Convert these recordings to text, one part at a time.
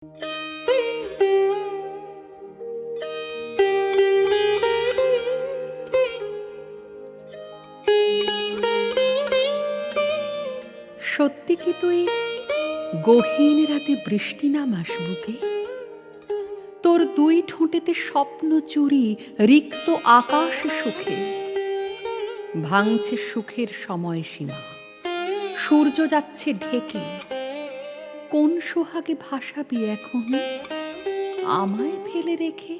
সত্যি কি তুই গহীন রাতে বৃষ্টি নামাস বুকে? তোর দুই ঠোঁটেতে স্বপ্ন চুরি, রিক্ত আকাশ সুখে। ভাঙছে সুখের সময়সীমা, সূর্য যাচ্ছে ঢেকে। কোন সোহাগে ভাসাবি এখন আমায় ফেলে রেখে?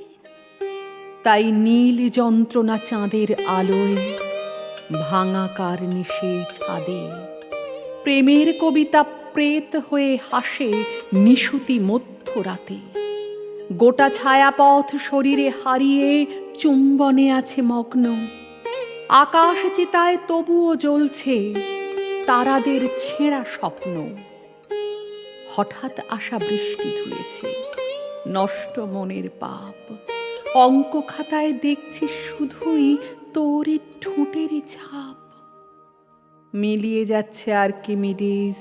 তাই নীল যন্ত্রণা চাঁদের আলোয়, ভাঙা কার্নিশে ছাদে প্রেমের কবিতা প্রেত হয়ে হাসে নিশুতি মধ্যরাতে। গোটা ছায়াপথ শরীরে হারিয়ে চুম্বনে আছে মগ্ন। আকাশ চিতায় তবুও জ্বলছে তারাদের ছেঁড়া স্বপ্ন। হঠাৎ আসা বৃষ্টি ধুয়েছে নষ্ট মনের পাপ। অঙ্ক খাতায় দেখছি শুধুই তোরই ঠোঁটেরই ছাপ। মিলিয়ে যাচ্ছে আর্কিমিডিস,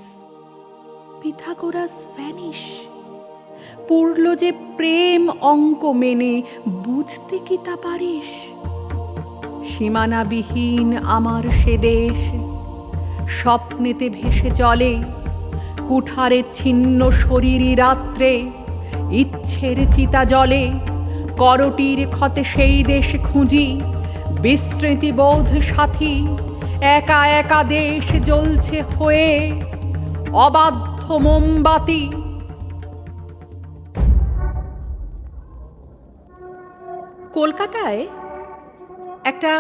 পিথাগোরাস ভ্যানিশ। পড়ল যে প্রেম অঙ্ক মেনে, বুঝতে কি তা পারিস? সীমানাবিহীন আমার সে দেশ স্বপ্নেতে ভেসে চলে। কুঠারের ছিন্ন শরীরী রাত্রে ইচ্ছের চিতা জলে। করটির ক্ষতে সেই দেশ খুঁজি, বিস্মৃতিবোধ সাথী। একা একা দেশ জ্বলছে হয়ে অবাধ্য মোমবাতি। কলকাতায় একটা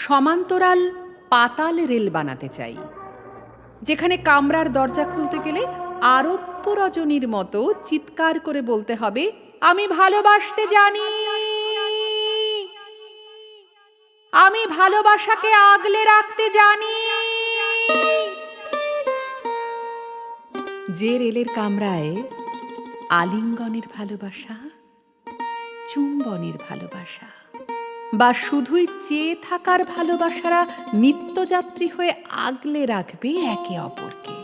সমান্তরাল পাতাল রেল বানাতে চাই, যেখানে কামরার দরজা খুলতে গেলে আরব্য রজনীর মতো চিৎকার করে বলতে হবে, আমি ভালোবাসতে জানি, আমি ভালোবাসাকে আগলে রাখতে জানি। যে রেলের কামরায় আলিঙ্গনের ভালোবাসা, চুম্বনের ভালোবাসা বা শুধুই চেয়ে থাকার ভালোবাসারা নিত্যযাত্রী হয়ে আগলে রাখবে একে অপরকে।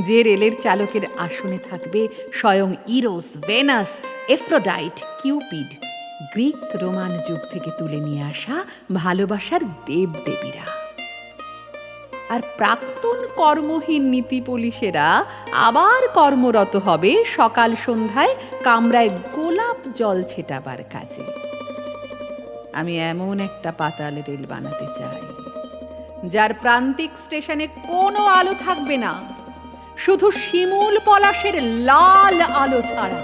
যে রেলের চালকের আসনে থাকবে স্বয়ং Eros, Venus, Aphrodite, Cupid, Greek Roman যুগ থেকে তুলে নিয়ে আসা ভালোবাসার দেবদেবীরা। আর প্রাক্তন কর্মহীন নীতি পুলিশেরা আবার কর্মরত হবে সকাল সন্ধ্যায় কামরায় গোলাপ জল ছেটাবার কাজে। আমি এমন একটা পাতাল রেল বানাতে চাই, যার প্রান্তিক স্টেশনে কোনো আলো থাকবে না, শুধু শিমুল পলাশের লাল আলো ছাড়া।